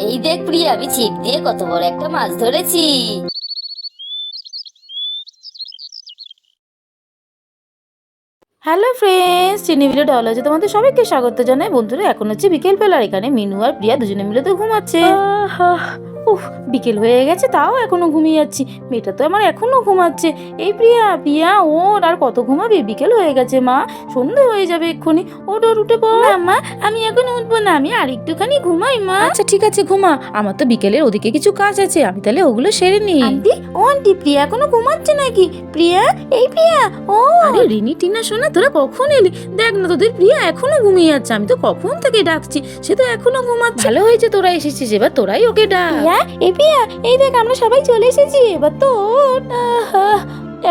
এই দেখ প্রিয়া, আমি ছিপ দিয়ে কত বড় একটা মাছ ধরেছি। হ্যালো ফ্রেন্ডস, চিনি ভিডিও ডলজে তোমাদের সবাইকে স্বাগত জানাই। বন্ধুরা, এখন হচ্ছে বিকেল বেলা, এখানে মিনু আর প্রিয়া দুজনে মিলে তো ঘুমাচ্ছে। উফ, বিকেল হয়ে গেছে তাও এখনো ঘুমিয়ে যাচ্ছি। মেয়েটা তো আমার এখনো ঘুমাচ্ছে। এই প্রিয়া প্রিয়া, ওর আর কত ঘুমাবে? বিকেল হয়ে গেছে মা, সন্ধ্যা হয়ে যাবে এক্ষুনি। ওর উঠে পড়। মা, আমি এখন উঠবো না, আমি আর একটুখানি ঘুমাই মা। আচ্ছা ঠিক আছে, ঘুমা। আমার তো বিকেলের ওদিকে কিছু কাজ আছে, আমি তাহলে ওগুলো সেরে নিই। আন্টি, ও আন্টি, প্রিয়া এখনো ঘুমাচ্ছে নাকি? প্রিয়া, এই প্রিয়া, ও আরে রিনি টিনা শোনা, তোরা কখন এলি? দেখ না, তোদের প্রিয়া এখনো ঘুমিয়ে যাচ্ছে। আমি তো কখন থেকে ডাকছি, সে তো এখনো ঘুমাচ্ছে। ভালো হয়েছে তোরা এসেছিস, এবার তোরাই ওকে ডাক। এই প্রিয়া, এই দেখ আমরা সবাই চলে এসেছি, এবার তো ওঠ।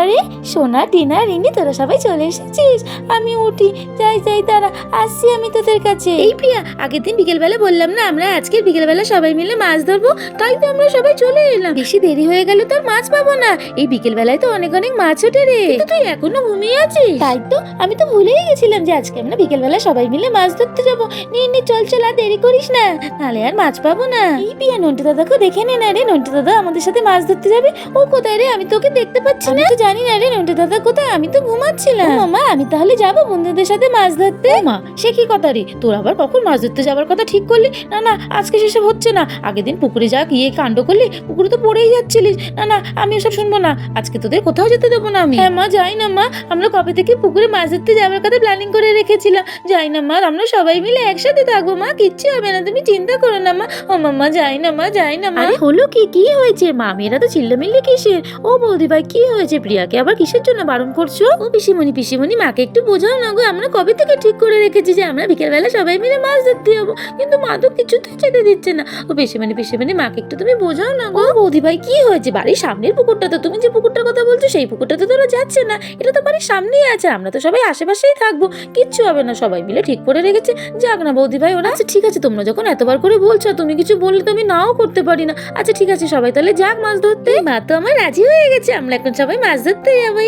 আরে সোনা, টিনা, রিনি, তোরা সবাই চলে এসেছিস। আমি উঠি, যাই যাই, তারা আসছি আমি তোদের কাছে। এই প্রিয়া, আগের দিন বিকেলবেলা বললাম না আমরা আজকের বিকেলবেলা সবাই মিলে মাছ ধরবো, তাই তো আমরা সবাই চলে এলাম। বেশি দেরি হয়ে গেল তো আর মাছ পাবো না। এই বিকেলবেলায় তো অনেক অনেক মাছ ওঠে রে। কিন্তু তুই এখনো ঘুমিয়ে আছিস। তাই তো, আমি তো ভুলেই গেছিলাম যে আজকে আমরা বিকেলবেলা সবাই মিলে মাছ ধরতে যাবো। নি চল চল, আর দেরি করিস না, নাহলে আর মাছ পাবো না। এই প্রিয়া, নন্টু দাদাকে দেখে নে না রে। নন্টু দাদা আমাদের সাথে মাছ ধরতে যাবে। ও কোথায় রে? আমি তোকে দেখতে পাচ্ছি না। জানি না রে নন্টু দাদা কোথায়, আমি তো ঘুমাচ্ছিলাম। মামা, আমি তাহলে যাবো বন্ধুদের সাথে মাছ ধরতে। মা, সে কি কথা রে? তোর আবার কখন মাছ ধরতে যাবার কথা ঠিক করলি? না না, আজকে সেসব হচ্ছে না। আগের দিন পুকুরে যা গিয়ে কাণ্ড করলি, পুকুরে তো পড়েই যাচ্ছিলিস। না না, আমি ওসব শুনবো না। আজকে তোদের কোথাও যেতে দেবো না আমি। হ্যাঁ মা, যাই না মা, আমরা কবে থেকে পুকুরে মাছ ধরতে যাবার কথা প্ল্যানিং করে রেখেছিলাম। যাই না মা, আমরা সবাই মিলে একসাথে থাকবো মা, কিচ্ছু হবে না, তুমি চিন্তা করো না মা। ও মামা, যাই না মা, যাই না মা। হলো কি, কি হয়েছে মা? মেয়েরা তো চিল্লামিল্লি কিসের? ও বৌদি ভাই, কি হয়েছে? প্রিয়াকে আবার কিসের জন্য বারণ করছো? ও পিসিমণি, মাকে একটু বোঝাও না গো। আমরা কবে থেকে ঠিক করে রেখেছি যে আমরা বিকেলবেলা সবাই মিলে মাছ ধরতে যাবো, কিন্তু মা তো কিছুতেই যেতে দিচ্ছে না। ও পিসিমণি, মাকে একটু তুমি বোঝাও না গো। বৌদি ভাই, কি হয়েছে? বাড়ির সামনের পুকুরটা তো, তুমি যে পুকুরটার কথা বলছো সেই পুকুরটাতে তো ওরা যাচ্ছে না। এটা তো বাড়ির সামনেই আছে, আমরা তো সবাই আশেপাশেই থাকবো, কিচ্ছু হবে না, সবাই মিলে ঠিক করে রেখেছে। যাক না বৌদি ভাই ওরা। আচ্ছা ঠিক আছে, তোমরা যখন এতবার করে বলছো, তুমি কিছু বললে তো আমি নাও করতে পারি না। আচ্ছা ঠিক আছে, সবাই তাহলে যাক মাছ ধরতে। মা তো আমার রাজি হয়ে গেছে, আমরা এখন সবাই মাছ ধরতে যাবো।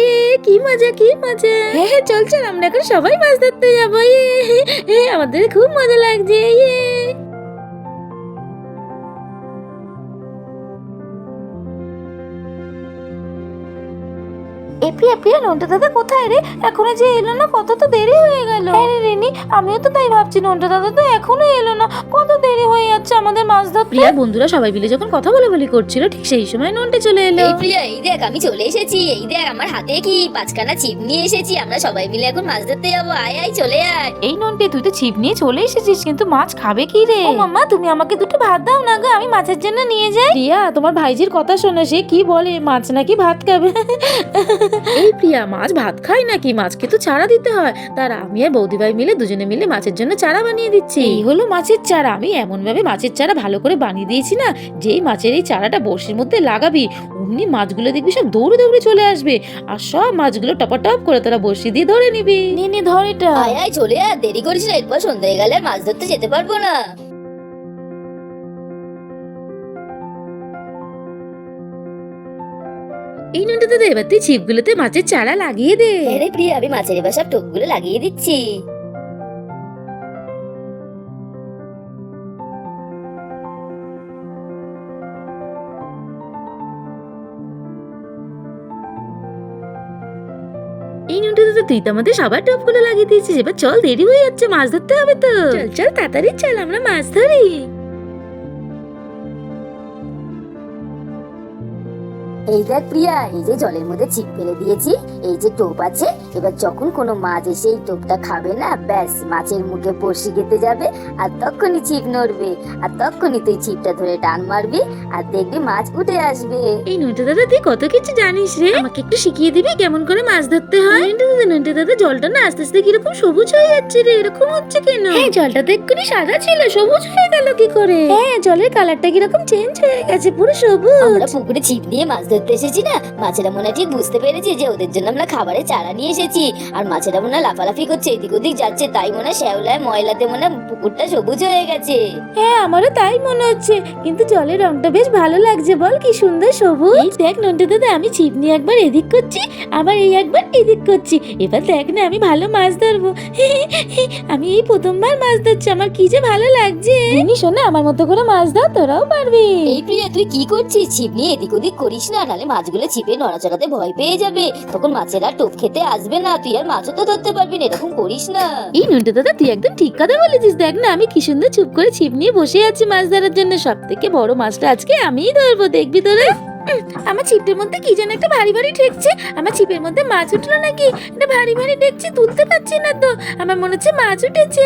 কি মজা, কি মজা। হ্যাঁ চল চল, আমরা এখন সবাই মাছ ধরতে যাবো। আমাদের খুব মজা লাগছে। প্রিয়া, নন্টু দাদা কোথায় রে? এখনো যে এলো না, কত তো দেরি হয়ে গেল। হ্যাঁ রে রিনি, আমিও তো তাই ভাবছি, নন্টু দাদা তো এখনো এলো না, কত দেরি হয়ে যাচ্ছে আমাদের মাছ ধরতে। প্রিয়ার বন্ধুরা সবাই মিলে যখন কথা বলি করছিল, ঠিক সেই সময় নন্টে চলে এলো। এই প্রিয়া, এই দেখ আমি চলে এসেছি। এই দেখ আমার হাতে কি 5খানা ছিপ নিয়ে এসেছি। আমরা সবাই মিলে এখন মাছ ধরতে যাবো, আয় আয় চলে আয়। এই নন্টে, তুই তো ছিপ নিয়ে চলে এসেছিস, কিন্তু মাছ খাবে কি রে? ও মাম্মা, তুমি আমাকে দুটো ভাত দাও না গো, আমি মাছের জন্য নিয়ে যাই। প্রিয়া, তোমার ভাইজির কথা শোনো, সে কি বলে মাছ নাকি ভাত খাবে। এই প্রিয়া, মাছ ভাত খায় নাকি? মাছকে তো চারা দিতে হয়। তারা আমি আর বৌদি ভাই মিলে দুজনে মিলে মাছের জন্য চারা বানিয়ে দিচ্ছি। এই হলো মাছের চারা। আমি এমন ভাবে মাছের চারা ভালো করে বানিয়ে দিয়েছি না, যেই মাছের এই চারাটা বড়শির মধ্যে লাগাবি, অমনি মাছগুলো দেখবি সব দৌড়ে দৌড়ে চলে আসবে, আর সব মাছগুলো টপাটপ করে তারা বড়শি দিয়ে ধরে নিবি। নে ধর এটা। আয় আয় চলে আয়, দেরি করিস না, এরপর সন্ধ্যা হয়ে গেলে আর মাছ ধরতে যেতে পারবো না। এই নন্টু দাদা, এবার তুই ছিপগুলোতে মাছের চারা লাগিয়ে দে। হ্যাঁ রে প্রিয়া, আমি মাছের এবার সব টোপগুলো লাগিয়ে দিচ্ছি। এই নন্টু দাদা, তুই তো আমাদের সবার টপগুলো লাগিয়ে দিয়েছিস, এবার চল, দেরি হয়ে যাচ্ছে, মাছ ধরতে হবে তো। চল চল তাড়াতাড়ি চল, আমরা মাছ ধরি। এই দেখ প্রিয়া, এই যে জলের মধ্যে ছিপ ফেলে দিয়েছি, এই যে টোপ আছে, এবার যখন কোনো মাছ এসে এই টোপটা খাবে না, ব্যাস মাছের মুখে বড়শি গেঁথে যাবে, আর তখনই ছিপ নড়বে, আর তখনই তুই ছিপটা ধরে টান মারবি, আর দেখবি মাছ উঠে আসবে। এই নন্টু দাদা, তুই কত কিছু জানিস রে, আমাকে একটু শিখিয়ে দিবি কেমন করে মাছ ধরতে হয়? নন্টু দাদা, জলটা না আস্তে আস্তে কিরকম সবুজ হয়ে যাচ্ছে রে, এরকম হচ্ছে কেন? হ্যাঁ, জলটা তো এক্ষুনি সাদা ছিল, সবুজ হয়ে গেল কি করে? হ্যাঁ, জলের কালারটা কিরকম চেঞ্জ হয়ে গেছে, পুরো সবুজ। আমরা পুকুরে ছিপ নিয়ে মাছ ধরতে এসেছি না, মাছেরা মনে হয় ঠিক বুঝতে পেরেছে যে ওদের জন্য আমরা খাবারের চারা নিয়ে এসেছি। আর মাছেরা মনে হয় লাফালাফি করছে, এদিক ওদিক যাচ্ছে, তাই মনে হয় শ্যাওলায় ময়লাতে মনে হয় পুকুরটা সবুজ হয়ে গেছে। হ্যাঁ আমারও তাই মনে হচ্ছে, কিন্তু জলের রংটা বেশ ভালো লাগছে, বল কি সুন্দর সবুজ। এই দেখ নন্টু দাদা, আমি ছিপ নিয়ে একবার এদিক করছি, আবার এই একবার এদিক করছি। এবার দেখ না আমি ভালো মাছ ধরবো। আমি এই প্রথমবার মাছ ধরছি, আমার কি যে ভালো লাগছে। তুমি শোনো, আমার মতো করে মাছ দাও, তোরাও পারবি। এই প্রিয়া, তুই কি করছিস? ছিপ নিয়ে এদিক ওদিক করিস না, নাহলে মাছগুলো ছিপে নড়াচড়াতে ভয় পেয়ে যাবে, তখন মাছেরা টোপ খেতে আসবে না, তুই আর মাছও তো ধরতে পারবি না, এরকম করিস না। এই নন্টু দাদা, তুই একদম ঠিক কথা বলেছিস। দেখ না আমি কি সুন্দর চুপ করে ছিপ নিয়ে বসে আছি মাছ ধরার জন্য। সব থেকে বড় মাছটা আজকে আমিই ধরবো, দেখবি তোরা। আমার ছিপের মধ্যে কি যেন একটা ভারী ভারী ঠেকছে। আমার ছিপের মধ্যে মাছ উঠলো নাকি? এটা ভারী ভারী ঠেকছে, তুলতে পারছি না তো। আমার মনে হচ্ছে মাছ উঠেছে।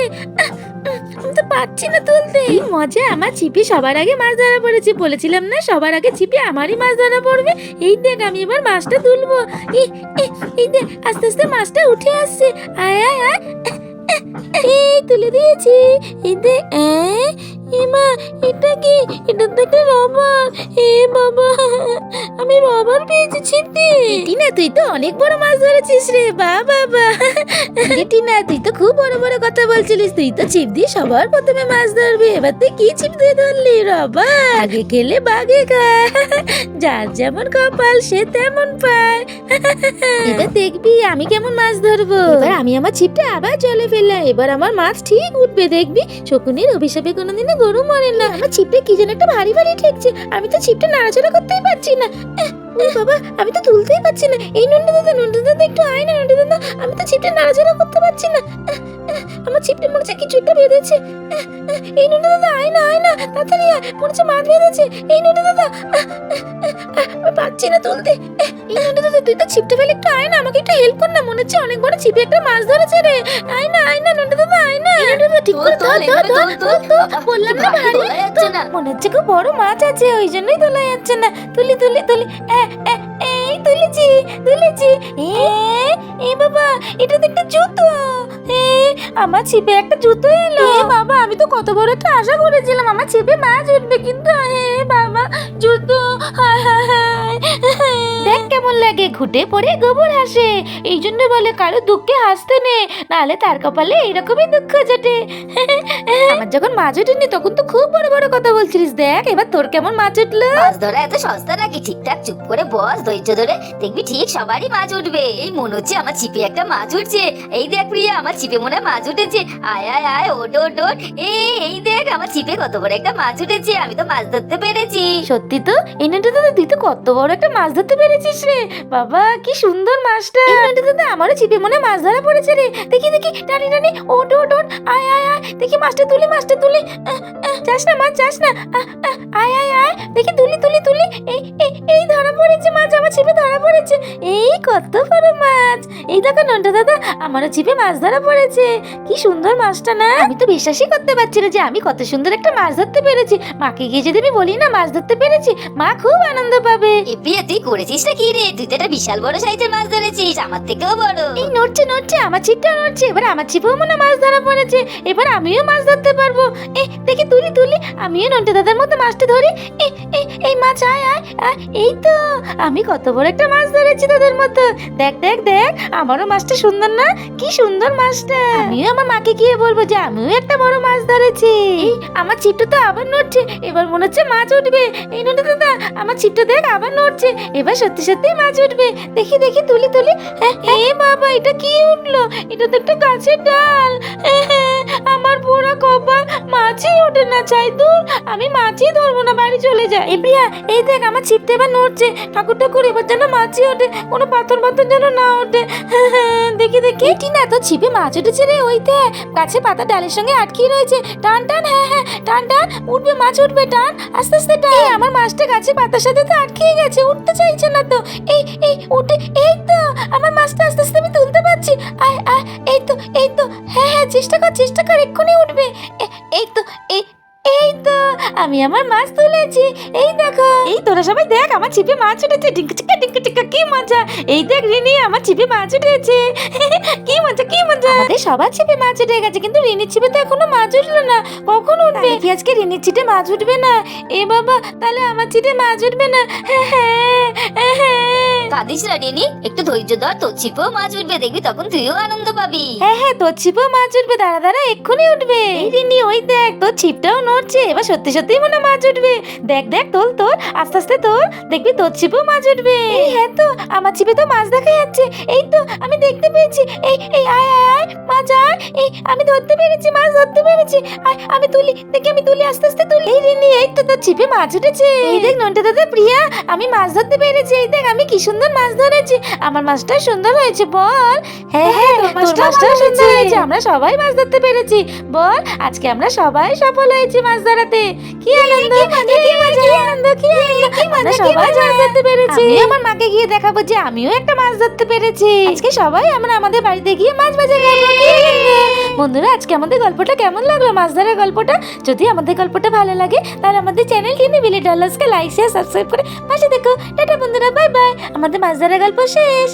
আমি তো পারছি না তুলতে। এই মজা, আমার ছিপে সবার আগে মাছ ধরা পড়েছে। বলেছিলাম না সবার আগে ছিপে আমারই মাছ ধরা পড়বে। এই দেখ আমি এবার মাছটা তুলবো। এই দেখ আস্তে আস্তে মাছটা উঠে আসছে। আয় আয় আয়, এই তুলে দিয়েছি। এই দেখ, মা এটা কি? এটা তো একটা রবার। এ বাবা, আমি রবার পেয়েছি ছিপে। টিনা, তুই তো অনেক বড় মাছ ধরেছিস রে। বাবা টিনা, তুই তো খুব বড় বড় কথা বলছিলিস। তুই তো ছিপ দিয়ে সবার প্রথমে মাছ ধরবি। এবার তুই কি ছিপ দিয়ে ধরলি? রবার। আগে খেলে বাগে খায়, যার যেমন কপাল সে তেমন পায়। এবার দেখবি আমি কেমন মাছ ধরবো। এবার আমি আমার ছিপটা আবার জলে ফেললাম। এবার আমার মাছ ঠিক উঠবে, দেখবি। শকুনের অভিশাপে কোনোদিনও গরু মরে না। আমার ছিপটা কি যেন একটা ভারী ভারী ঠেকছে, আমি তো ছিপটা নাড়াচাড়া করতেই পারছি না। ও বাবা, আমি তো তুলতেই পারছি না। এই নন্টু দাদা একটু আয় না। নন্টু দাদা, আমি তো ছিপটা নাড়াচাড়া করতে পারছি না। আমার ছিপটা মনে হচ্ছে কিছু একটা বেঁধেছে। এই নন্টু দাদা আয় না তাড়াতাড়ি আয়, মনে হচ্ছে মাছ বেঁধেছে। এই নন্টু দাদা, আমি পারছি না তুলতে। এই নন্টু দাদা, তুই তো ছিপটা ফেলে একটু আয় না, আমাকে একটু হেল্প কর না। মনে হচ্ছে অনেক বড় ছিপে একটা মাছ ধরেছে রে। আয় না নন্টু দাদা, আয় না। নন্টু দাদা ঠিক করে ধর। বললাম না ভারী, মনে হচ্ছে খুব বড় মাছ আছে, ওই জন্যই তোলা যাচ্ছে না। তুলি এই তুলেছি। এ বাবা, এটা তো একটা জুতো। আমার ছিপে একটা জুতো এলো। বাবা, আমি তো কত বড় একটা আশা করেছিলাম আমার ছিপে মাছ উঠবে, কিন্তু বাবা, জুতো। দেখ কেমন লাগে, ঘুটে পড়ে গোবর হাসে। এই জন্য বলে কারো দুঃখে হাসতে নেই, নাহলে তার কপালে এইরকমই দুঃখ জোটে। আমার যখন মাছ উঠেনি তখন তো খুব বড় বড় কথা বলছিলিস। দেখ এবার তোর কেমন মাছ উঠলো। মাছ ধরা এত সস্তা নাকি? ঠিকঠাক চুপ করে বস, ধৈর্য ধরে দেখবি ঠিক সবারই মাছ উঠবে। এই মনে হচ্ছে আমার ছিপে একটা মাছ উঠছে। এই দেখ প্রিয়া, আমার ছিপে মনে হয় মাছ উঠেছে। আয় আয় আয়, ওট। এই দেখ আমার ছিপে কত বড় একটা মাছ উঠেছে, আমি তো মাছ ধরতে পেরেছি। সত্যি তো? এই নন্টু দাদা, তুই তো কত বড় একটা মাছ ধরতে পেরেছিস রে। বাবা, কি সুন্দর মাছটা। এই নন্টু দাদা, আমারও ছিপে মনে হয় মাছ ধরা পড়েছে রে। দেখি টানি ওট। আয় দেখি মাছটা তুলি। যাস না মাছ, যাস না। আয় দেখি তুলি। এই ধরা পড়েছে মাছ, আমার ছিপে ধরা পড়েছে। এই কত বড় মাছ। এই দেখো নন্টু দাদা, আমারও ছিপে মাছ ধরা পড়েছে। কি সুন্দর মাছটা না? আমি তো বিশ্বাসই করতে পারছি না যে আমি কত সুন্দর একটা মাছ ধরতে পেরেছি। মাকে গিয়ে যদি আমি বলি না মাছ ধরতে পেরেছি, মা খুব আনন্দ পাবে। এ প্রিয়া, তুই করেছিসটা কি রে? তুই তো একটা বিশাল বড় সাইজের মাছ ধরেছিস, আমার থেকেও বড়। এই নড়ছে, আমার ছিপটা নড়ছে। এবার আমার ছিপেও মনে মাছ ধরা পড়েছে। এবার আমিও মাছ ধরতে পারবো। দেখি তুলি। আমিও নন্টু দাদার মতো মাছটা ধরি। এই মাছ, আয়। এই তো আমি কত বড় একটা মাছ ধরেছি তোদের মতো। দেখ আমারও মাছটা সুন্দর না? কি সুন্দর মাছটা। আমিও আমার মাকে গিয়ে বলবো যে আমিও একটা বড় মাছ ধরেছি। এই আমার ছিপটা তো আবার নড়ছে, এবার মনে হচ্ছে মাছ উঠবে। এই নন্টু দাদা, আমার ছিপটা দেখ আবার নড়ছে, এবার সত্যি মাছ উঠবে। দেখি তুলি। এ বাবা, এটা কি উঠলো? এটা তো একটা গাছের ডাল। আমার পোড়া কপাল, মাছই ওঠে না। চাই দূর, আমি মাছই ধরবো না, বাড়ি চলে যাই। এই প্রিয়া, এই দেখ আমার ছিপটা এবার নড়ছে। ঠাকুর এবার যেন মাছই ওঠে, কোনো পাথর যেন না ওঠে। দেখি টিনা, তো ছিপে মাছ উঠেছে রে। ওই দেখ গাছে পাতা ডালের সঙ্গে আটকিয়ে রয়েছে। টান টান, উঠবে মাছ, উঠবে। টান, আস্তে টান। আমার মাছটা গাছে পাতার সাথে তো আটকিয়ে গেছে, উঠতে চাইছে না তো। এই উঠে, এই তো আমার মাছটা আস্তে আমি তুলতে পারছি। আয় এই তো হ্যাঁ চেষ্টা কর, এক্ষুনি উঠবে। এই তো আমি আমার মাছ তুলেছি। এই দেখো, এই তোরা সবাই দেখ আমার ছিপে মাছ উঠেছে। ডিঙ্কু চিক্কা কি মজা। এই দেখ রিনি আমার ছিপে মাছ উঠেছে। কি মজা কি মজা। আমাদের সবার ছিপে মাছ উঠে গেছে, কিন্তু রিনির ছিপে তো এখনো মাছ উঠলো না। কখন উঠবে? কি আজকে রিনির ছিটে মাছ উঠবে না? এ বাবা, তাহলে আমার ছিটে মাছ উঠবে না। কাঁদিস না রিনি, একটু ধৈর্য ধর, তোর ছিপেও মাছ উঠবে, দেখবি তখন তুইও আনন্দ পাবি। হ্যাঁ, তোর ছিপেও মাছ উঠবে। দাঁড়া এক্ষুনি উঠবে। এই রিনি, ওই দেখ তোর ছিপটাও নড়ছে। এবার সত্যি সত্যিই মনে হয় মাছ উঠবে। দেখ তোর আস্তে আস্তে তোর, দেখবি তোর ছিপেও মাছ উঠবে। এই হ্যাঁ, তো আমার ছিপে তো মাছ দেখা যাচ্ছে। এই তো আমি দেখতে পেয়েছি। এই আয় মাছ আয়। এই আমি ধরতে পেরেছি, মাছ ধরতে পেরেছি। আয় আমি তুলি, দেখি আমি তুলি, আস্তে আস্তে তুলি। এই রিনি, এই তো তোর ছিপে মাছ উঠেছে। এই দেখ নন্টে দাদা, প্রিয়া, আমি মাছ ধরতে পেরেছি। এই দেখ আমি কি সুন্দর মাছ ধরেছি। আমার মাছটা সুন্দর হয়েছে বল। হ্যাঁ, তোর মাছটাও সুন্দর হয়েছে। আমরা সবাই মাছ ধরতে পেরেছি। বল, আজকে আমরা সবাই সফল হয়েছি মাছ ধরাতে। কি আনন্দ, কি আনন্দ। আমরা সবাই মাছ ধরতে পেরেছি। আমি আমার মাকে গিয়ে দেখাবো যে আমিও একটা মাছ ধরতে পেরেছি। আজকে সবাই আমরা আমাদের বাড়িতে গিয়ে মাছ ভাজা খাবো। কি আনন্দ। বন্ধুরা, আজকে আমাদের গল্পটা কেমন লাগলো, মাছ ধরার গল্পটা? যদি আমাদের গল্পটা ভালো লাগে তাহলে আমাদের চ্যানেল টিনি ভিলেজ ডলার্সকে লাইক শেয়ার সাবস্ক্রাইব করে পাশে দেখো। টাটা বন্ধুরা, বাই বাই। আমাদের মাছ ধরার গল্প শেষ।